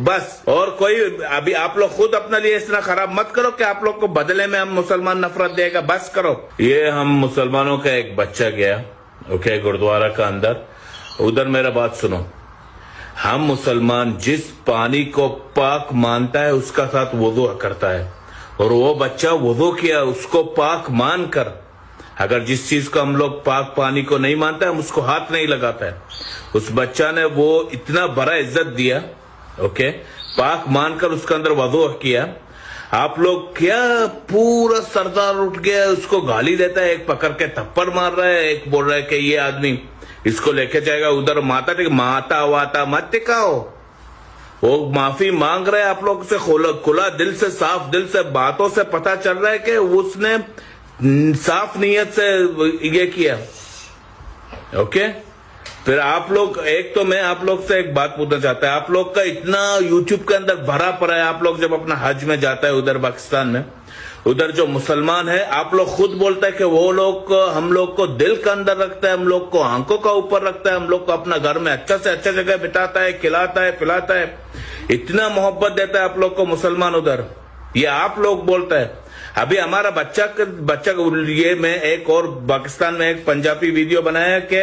बस। और कोई अभी आप लोग खुद अपने लिए इतना खराब मत करो कि आप लोग को बदले में हम मुसलमान नफरत देगा। बस करो। ये हम मुसलमानों का एक बच्चा गया, ओके, गुरुद्वारा का अंदर। उधर मेरा बात सुनो, हम मुसलमान जिस पानी को पाक मानता है उसका साथ वुदू करता है, और वो बच्चा वुदू किया उसको पाक मानकर। अगर जिस चीज को हम लोग पाक पानी को नहीं मानते हम उसको हाथ नहीं लगाता है। उस बच्चा ने वो इतना बड़ा इज्जत दिया, ओके, पाक मानकर उसके अंदर वुदू किया। आप लोग क्या पूरा सरदार उठ गया, उसको गाली देता है, एक पकड़ के थप्पड़ मार रहा है, एक बोल रहा है कि ये आदमी इसको लेके जाएगा उधर माता टिक माता वाता मत टिकाओ। वो माफी मांग रहे हैं आप लोग से, खुला दिल से, साफ दिल से। बातों से पता चल रहा है कि उसने साफ नीयत से ये किया, ओके। फिर आप लोग, एक तो मैं आप लोग से एक बात पूछना चाहता है, आप लोग का इतना यूट्यूब के अंदर भरा पड़ा है। आप लोग जब अपना हज में जाता है उधर पाकिस्तान में, उधर जो मुसलमान है, आप लोग खुद बोलता है कि वो लोग हम लोग को दिल के अंदर रखता है, हम लोग को आंखों का ऊपर रखता है, हम लोग को अपना घर में अच्छा से अच्छा जगह बिठाता है, खिलाता है, पिलाता है, इतना मोहब्बत देता है आप लोग को मुसलमान उधर। ये आप लोग बोलता है। अभी हमारा बच्चा ये मैं एक और पाकिस्तान में एक पंजाबी वीडियो बनाया कि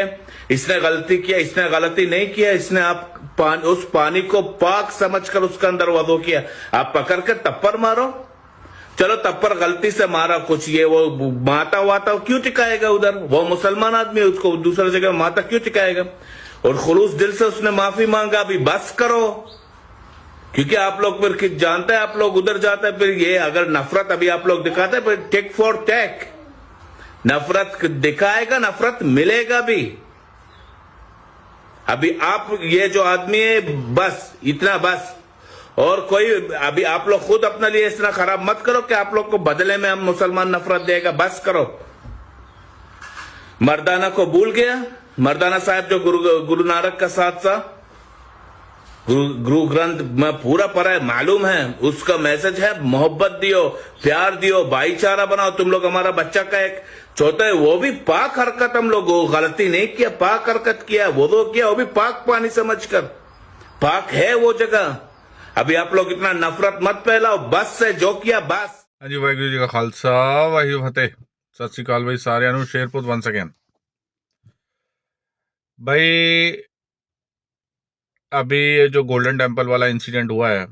इसने गलती किया, इसने गलती नहीं किया, इसने उस पानी को पाक समझकर उसके अंदर वुदू किया। आप पकड़ के तप्पर मारो, चलो तप्पर गलती से मारा कुछ, ये वो माता वाता क्यों टिकाएगा उधर? वो मुसलमान आदमी है, उसको दूसरी जगह माता क्यों टिकाएगा? और खुलूस दिल से उसने माफी मांगा। अभी बस करो, क्योंकि आप लोग फिर जानते हैं, आप लोग उधर जाते हैं, फिर ये अगर नफरत अभी आप लोग दिखाते हैं, फिर टेक फॉर टेक, नफरत दिखाएगा, नफरत मिलेगा भी। अभी आप ये जो आदमी है, बस इतना बस। और कोई अभी आप लोग खुद अपने लिए इतना खराब मत करो कि आप लोग को बदले में हम मुसलमान नफरत देगा। बस करो। मर्दाना को भूल गया, मर्दाना साहब जो गुरु नानक का साथ था, गुरु ग्रंथ में पूरा पढ़ा है, मालूम है, उसका मैसेज है मोहब्बत दियो, प्यार दियो, भाईचारा बनाओ। तुम लोग हमारा बच्चा का एक छोटा है, वो भी पाक हरकत, हम लोग गलती नहीं किया, पाक हरकत किया, वो तो किया, वो भी पाक पानी समझकर, पाक है वो जगह। अभी आप लोग इतना नफरत मत फैलाओ, बस से जो किया बस। हाँ जी, वाहिगुरू जी का खालसा वाहिगुरू फतेह। सत श्री अकाल भाई सारिਆਂ ਨੂੰ शेरपुत वंस अगेन। भाई अभी ये जो गोल्डन टेम्पल वाला इंसिडेंट हुआ है,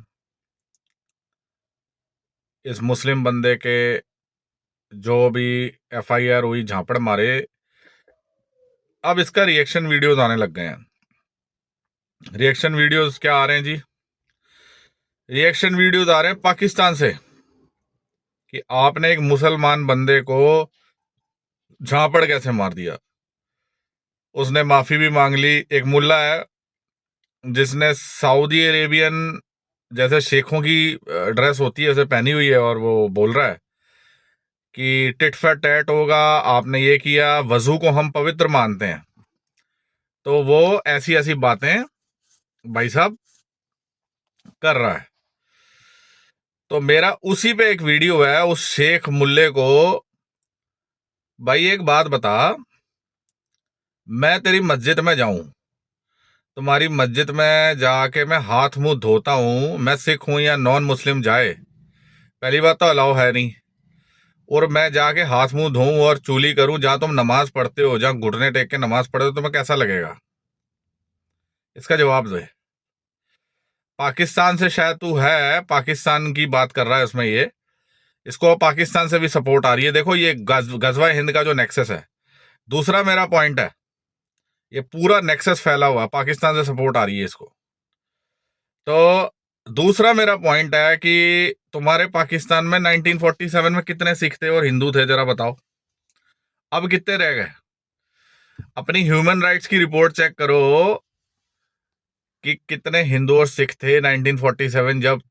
इस मुस्लिम बंदे के जो भी FIR हुई, झापड़ मारे, अब इसका रिएक्शन वीडियोस आने लग गए हैं। रिएक्शन वीडियोस क्या आ रहे हैं जी? रिएक्शन वीडियोस आ रहे हैं पाकिस्तान से कि आपने एक मुसलमान बंदे को झापड़ कैसे मार दिया। उसने माफी भी मांग ली। एक मुल्ला है जिसने सऊदी अरेबियन जैसे शेखों की ड्रेस होती है उसे पहनी हुई है, और वो बोल रहा है कि टिट फैट टैट होगा, आपने ये किया, वजू को हम पवित्र मानते हैं। तो वो ऐसी ऐसी बातें भाई साहब कर रहा है। तो मेरा उसी पे एक वीडियो है उस शेख मुल्ले को, भाई एक बात बता, मैं तेरी मस्जिद में जाऊं, तुम्हारी मस्जिद में जाके मैं हाथ मुंह धोता हूं, मैं सिख हूं या नॉन मुस्लिम जाए, पहली बात तो अलाउ है नहीं। और मैं जाके हाथ मुंह धोऊं और चूली करूं, जहां तुम नमाज पढ़ते हो, जहां घुटने टेक के नमाज पढ़ते हो, तुम्हें कैसा लगेगा? इसका जवाब दे। पाकिस्तान से शायद तू है, पाकिस्तान की बात कर रहा है उसमें, ये इसको पाकिस्तान से भी सपोर्ट आ रही है। देखो ये गजवा हिंद का जो नेक्सस है, दूसरा मेरा पॉइंट है, ये पूरा नेक्सस फैला हुआ, पाकिस्तान से सपोर्ट आ रही है इसको। तो दूसरा मेरा पॉइंट है कि तुम्हारे पाकिस्तान में 1947 में कितने सिख थे और हिंदू थे, जरा बताओ। अब कितने रह गए? अपनी ह्यूमन राइट्स की रिपोर्ट चेक करो कि कितने हिंदू और सिख थे 1947 जब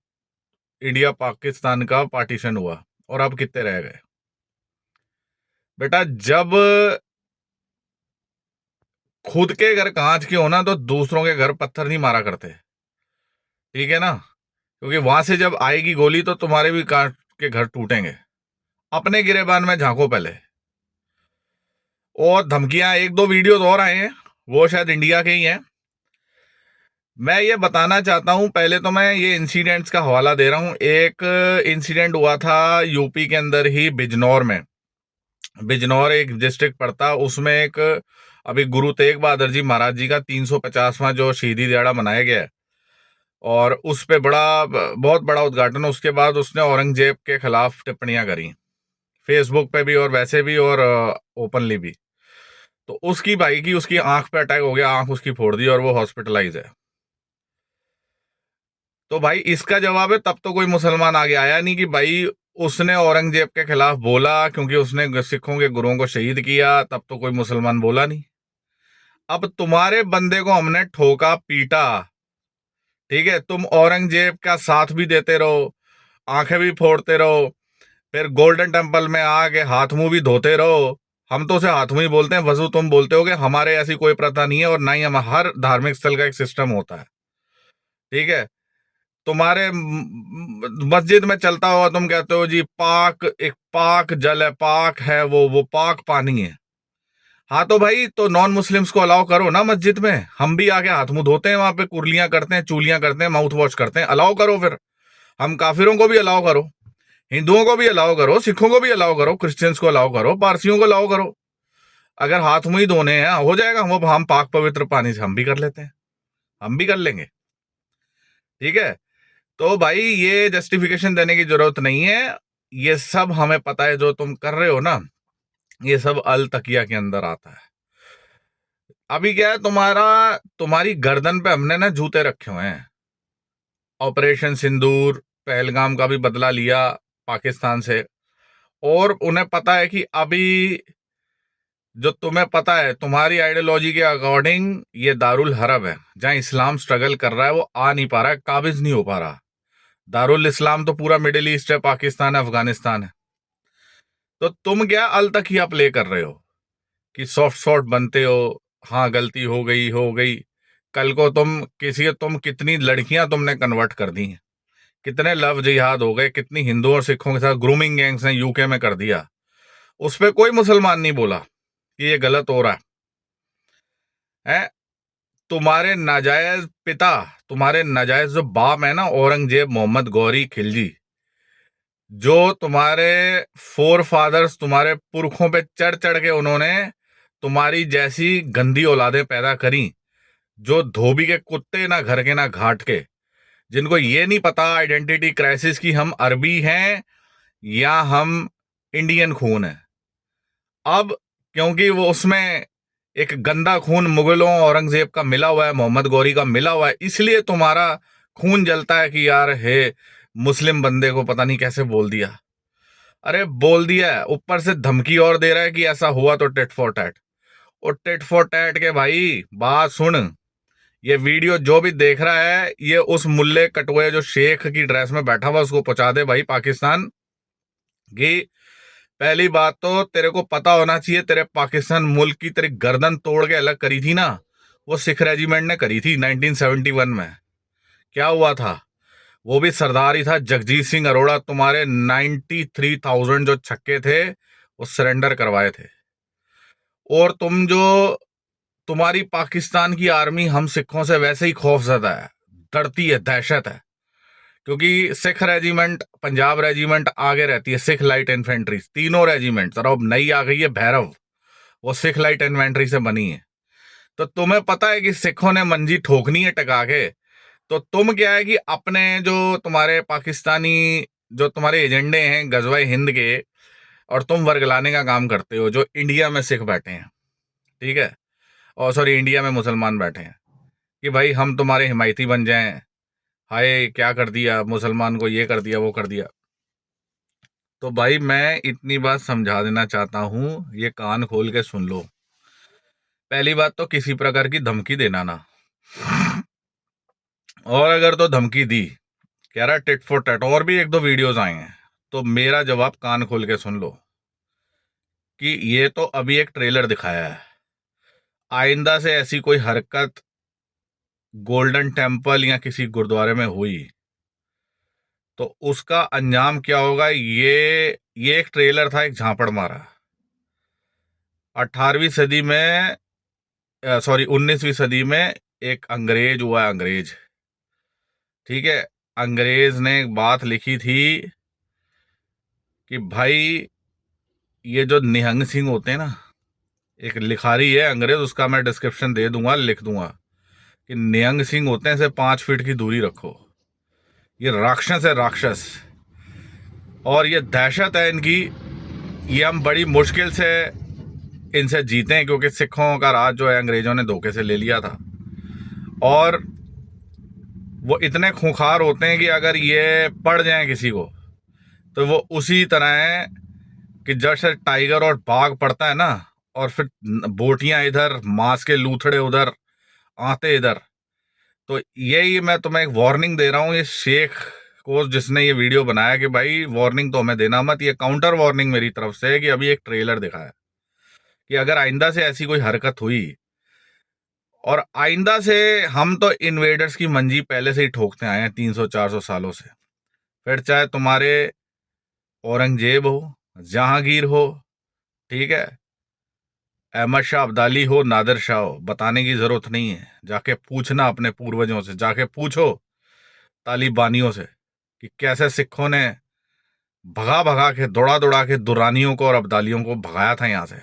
इंडिया पाकिस्तान का पार्टीशन हुआ, और अब कितने रह गए? बेटा, जब खुद के घर कांच के होना तो दूसरों के घर पत्थर नहीं मारा करते, ठीक है ना? क्योंकि वहां से जब आएगी गोली तो तुम्हारे भी कांच के घर टूटेंगे। अपने गिरेबान में झांको पहले। और धमकियां, एक दो वीडियोस और आए हैं, वो शायद इंडिया के ही हैं। मैं ये बताना चाहता हूं, पहले तो मैं ये इंसिडेंट्स का हवाला दे रहा हूं। एक इंसिडेंट हुआ था यूपी के अंदर ही, बिजनौर में। बिजनौर एक डिस्ट्रिक्ट पड़ता, उसमें एक अभी गुरु तेग बहादुर जी महाराज जी का 350वां जो शहीदी दिहाड़ा मनाया गया है, और उस पे बहुत बड़ा उद्घाटन। उसके बाद उसने औरंगजेब के खिलाफ टिप्पणियां करी, फेसबुक पे भी और वैसे भी और ओपनली भी। तो उसकी भाई की उसकी आंख पे अटैक हो गया, आंख उसकी फोड़ दी और वो हॉस्पिटलाइज है। तो भाई इसका जवाब है, तब तो कोई मुसलमान आगे आया नहीं कि भाई उसने औरंगजेब के खिलाफ बोला क्योंकि उसने सिखों के गुरुओं को शहीद किया, तब तो कोई मुसलमान बोला नहीं। अब तुम्हारे बंदे को हमने ठोका पीटा, ठीक है, तुम औरंगजेब का साथ भी देते रहो, आंखें भी फोड़ते रहो, फिर गोल्डन टेम्पल में आके हाथ मुंह भी धोते रहो। हम तो उसे हाथ मुंह ही बोलते हैं, वजू तुम बोलते हो कि हमारे ऐसी कोई प्रथा नहीं है, और ना ही हम, हर धार्मिक स्थल का एक सिस्टम होता है, ठीक है। तुम्हारे मस्जिद में चलता हुआ तुम कहते हो जी पाक, एक पाक जल है, पाक है, वो पाक पानी है। हाँ तो भाई, तो नॉन मुस्लिम्स को अलाउ करो ना मस्जिद में, हम भी आके हाथ मुंह धोते हैं वहां पे, कुर्लियां करते हैं, चूलियां करते हैं, माउथ वॉश करते हैं, अलाउ करो फिर। हम काफिरों को भी अलाउ करो, हिंदुओं को भी अलाउ करो, सिखों को भी अलाउ करो, क्रिश्चियंस को अलाउ करो, पारसियों को अलाउ करो। अगर हाथ मुंह ही धोने हैं, हो जाएगा, हम पाक पवित्र पानी से हम भी कर लेते हैं, हम भी कर लेंगे, ठीक है। तो भाई ये जस्टिफिकेशन देने की जरूरत नहीं है, ये सब हमें पता है, जो तुम कर रहे हो ना, ये सब अल तकिया के अंदर आता है। अभी क्या है, तुम्हारी गर्दन पे हमने ना जूते रखे हुए हैं। ऑपरेशन सिंदूर, पहलगाम का भी बदला लिया पाकिस्तान से, और उन्हें पता है कि अभी जो तुम्हें पता है तुम्हारी आइडियोलॉजी के अकॉर्डिंग ये दारुल हरब है, जहां इस्लाम स्ट्रगल कर रहा है, वो आ नहीं पा रहा है, काबिज नहीं हो पा रहा। दारुल इस्लाम तो पूरा मिडिल ईस्ट है, पाकिस्तान है, अफगानिस्तान है। तो तुम क्या अल तकिया प्ले कर रहे हो कि सॉफ्ट सॉफ्ट बनते हो, हाँ गलती हो गई। कल को तुम कितनी लड़कियां तुमने कन्वर्ट कर दी हैं, कितने लव जिहाद हो गए, कितनी हिंदुओं और सिखों के साथ ग्रूमिंग गैंग्स ने यूके में कर दिया, उस पर कोई मुसलमान नहीं बोला कि ये गलत हो रहा है। तुम्हारे नाजायज पिता, तुम्हारे नाजायज जो बाप है ना, औरंगजेब मोहम्मद गौरी खिलजी, जो तुम्हारे फोर फादर्स, तुम्हारे पुरखों पे चढ़ चढ़ के उन्होंने तुम्हारी जैसी गंदी औलादें पैदा करी, जो धोबी के कुत्ते, ना घर के ना घाट के, जिनको ये नहीं पता आइडेंटिटी क्राइसिस की हम अरबी हैं या हम इंडियन खून है। अब क्योंकि वो उसमें एक गंदा खून मुगलों औरंगजेब का मिला हुआ है, मोहम्मद गौरी का मिला हुआ है, इसलिए तुम्हारा खून जलता है कि यार हे मुस्लिम बंदे को पता नहीं कैसे बोल दिया। अरे बोल दिया है, ऊपर से धमकी और दे रहा है कि ऐसा हुआ तो टिट फॉर टैट। और टिट फॉर टैट के भाई बात सुन, ये वीडियो जो भी देख रहा है, ये उस मुल्ले कटुए जो शेख की ड्रेस में बैठा हुआ, उसको पहुंचा दे भाई पाकिस्तान की। पहली बात तो तेरे को पता होना चाहिए, तेरे पाकिस्तान मुल्क की तेरी गर्दन तोड़ के अलग करी थी ना, वो सिख रेजिमेंट ने करी थी 1971 में। क्या हुआ था, वो भी सरदार ही था, जगजीत सिंह अरोड़ा। तुम्हारे 93,000 जो छक्के थे वो सरेंडर करवाए थे। और तुम्हारी पाकिस्तान की आर्मी हम सिखों से वैसे ही खौफजदा है, डरती है, दहशत है, क्योंकि सिख रेजिमेंट, पंजाब रेजिमेंट आगे रहती है, सिख लाइट इन्फेंट्री, तीनों रेजिमेंट्स, और अब नई आ गई है भैरव, वो सिख लाइट इन्फेंट्री से बनी है। तो तुम्हें पता है कि सिखों ने मंजी ठोकनी है टका के। तो तुम क्या है कि अपने जो तुम्हारे पाकिस्तानी, जो तुम्हारे एजेंडे हैं गजवाए हिंद के, और तुम वर्गलाने का काम करते हो, जो इंडिया में सिख बैठे हैं, ठीक है, और सॉरी इंडिया में मुसलमान बैठे हैं, कि भाई हम तुम्हारे हिमायती बन जाएं, हाय क्या कर दिया मुसलमान को, ये कर दिया वो कर दिया। तो भाई मैं इतनी बात समझा देना चाहता हूं, ये कान खोल के सुन लो। पहली बात तो किसी प्रकार की धमकी देना ना, और अगर तो धमकी दी, कह रहा टिट फॉर टैट, और भी एक दो वीडियोस आए हैं, तो मेरा जवाब कान खोल के सुन लो कि ये तो अभी एक ट्रेलर दिखाया है। आइंदा से ऐसी कोई हरकत गोल्डन टेम्पल या किसी गुरुद्वारे में हुई तो उसका अंजाम क्या होगा, ये एक ट्रेलर था, एक झापड़ मारा। 18वीं सदी में, सॉरी 19वीं सदी में एक अंग्रेज हुआ, अंग्रेज, ठीक है। अंग्रेज ने एक बात लिखी थी कि भाई ये जो निहंग सिंह होते हैं ना, एक लिखारी है अंग्रेज, उसका मैं डिस्क्रिप्शन दे दूंगा, लिख दूंगा कि निहंग सिंह होते हैं, से 5 फीट की दूरी रखो। ये राक्षस है, राक्षस, और ये दहशत है इनकी। ये हम बड़ी मुश्किल से इनसे जीते हैं, क्योंकि सिखों का राज जो है अंग्रेजों ने धोखे से ले लिया था। और वो इतने खूंखार होते हैं कि अगर ये पड़ जाए किसी को, तो वो उसी तरह है कि जैसे टाइगर और बाघ पड़ता है ना, और फिर बोटियां इधर, मांस के लूथड़े उधर, आते इधर। तो यही मैं तुम्हें एक वार्निंग दे रहा हूं, ये शेख को जिसने ये वीडियो बनाया, कि भाई वार्निंग तो हमें देना मत। ये काउंटर वार्निंग मेरी तरफ से है कि अभी एक ट्रेलर दिखाया कि अगर आइंदा से ऐसी कोई हरकत हुई, और आइंदा से हम तो इन्वेडर्स की मंजी पहले से ही ठोकते आए हैं 300-400 सालों से। फिर चाहे तुम्हारे औरंगजेब हो, जहांगीर हो, ठीक है, अहमद शाह अब्दाली हो, नादिर शाह हो, बताने की जरूरत नहीं है। जाके पूछना अपने पूर्वजों से, जाके पूछो तालिबानियों से कि कैसे सिखों ने भगा भगा के, दौड़ा दौड़ा के दुरानियों को और अब्दालियों को भगाया था यहां से,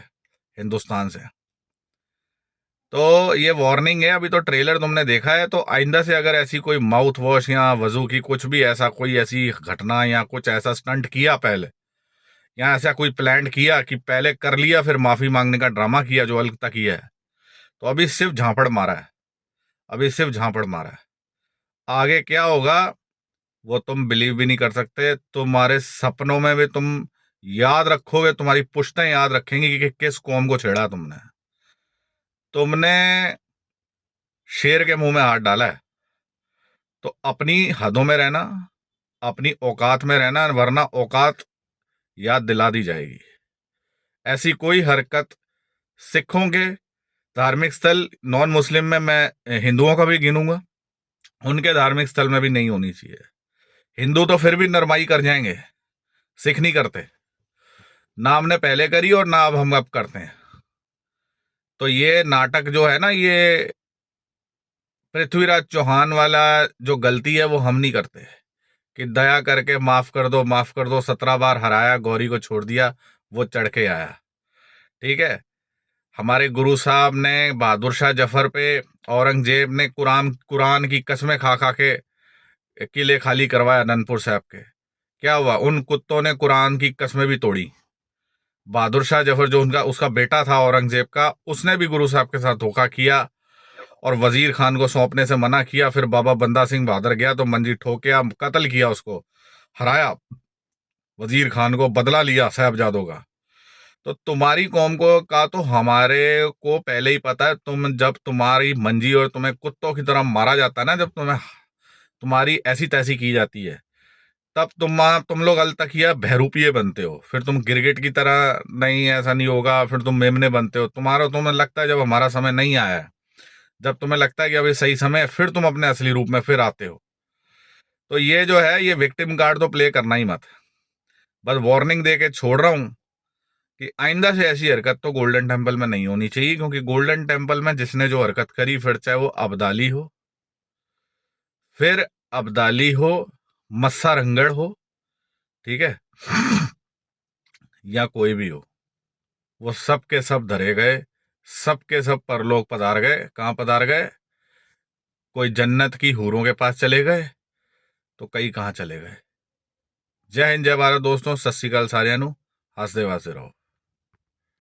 हिंदुस्तान से। तो ये वार्निंग है। अभी तो ट्रेलर तुमने देखा है, तो आइंदा से अगर ऐसी कोई माउथ वॉश या वजू की कुछ भी ऐसा कोई ऐसी घटना या कुछ ऐसा स्टंट किया पहले, या ऐसा कोई प्लान किया कि पहले कर लिया फिर माफी मांगने का ड्रामा किया जो अलग तक किया है, तो अभी सिर्फ झापड़ मारा है, अभी सिर्फ झापड़ मारा है। आगे क्या होगा वो तुम बिलीव भी नहीं कर सकते। तुम्हारे सपनों में भी तुम याद रखोगे, तुम्हारी पुश्तें याद रखेंगी कि किस कौम को छेड़ा तुमने। तुमने शेर के मुंह में हाथ डाला है, तो अपनी हदों में रहना, अपनी औकात में रहना, वरना औकात याद दिला दी जाएगी। ऐसी कोई हरकत सिखों के धार्मिक स्थल, नॉन मुस्लिम में मैं हिंदुओं का भी गिनूंगा, उनके धार्मिक स्थल में भी नहीं होनी चाहिए। हिंदू तो फिर भी नरमाई कर जाएंगे, सिख नहीं करते ना। हमने पहले करी और ना अब करते हैं। तो ये नाटक जो है ना, ये पृथ्वीराज चौहान वाला जो गलती है वो हम नहीं करते कि दया करके माफ कर दो, माफ कर दो। 17 बार हराया, गौरी को छोड़ दिया, वो चढ़ के आया, ठीक है। हमारे गुरु साहब ने बहादुर शाह जफर पे, औरंगजेब ने कुरान की कसमें खा खा के किले खाली करवाया अनंतपुर साहब के। क्या हुआ? उन कुत्तों ने कुरान की कसमें भी तोड़ी। बहादुर शाह जफर जो उसका बेटा था औरंगजेब का, उसने भी गुरु साहब के साथ धोखा किया और वजीर खान को सौंपने से मना किया। फिर बाबा बंदा सिंह बहादुर गया तो मंजी ठोकिया, कत्ल किया, उसको हराया, वजीर खान को बदला लिया साहबजादों का। तो तुम्हारी कौम को का तो हमारे को पहले ही पता है। जब तुम्हारी मंजी और तुम्हें कुत्तों की तरह मारा जाता है ना, जब तुम्हारी ऐसी तैसी की जाती है, तब तुम लोग अलतकिया बहरूपिये बनते हो। फिर तुम गिरगिट की तरह, नहीं ऐसा नहीं होगा, फिर तुम मेमने बनते हो। तुम्हें लगता है जब हमारा समय नहीं आया है, जब तुम्हें लगता है कि अभी सही समय है, फिर तुम अपने असली रूप में फिर आते हो। तो ये जो है, ये विक्टिम कार्ड तो प्ले करना ही मत। बस वार्निंग दे के छोड़ रहा हूं कि आइंदा से ऐसी हरकत तो गोल्डन टेम्पल में नहीं होनी चाहिए। क्योंकि गोल्डन टेम्पल में जिसने जो हरकत करी, फिर चाहे वो अब्दाली हो, फिर अब्दाली हो, मस्सा रंगड़ हो, ठीक है, या कोई भी हो, वो सब के सब धरे गए, सब के सब परलोक पधार गए। कहां पधार गए? कोई जन्नत की हूरों के पास चले गए, तो कई कहां चले गए। जय हिंद, जय भारत दोस्तों। सत श्री अकाल सारियां नू, हसदे वासदे रहो।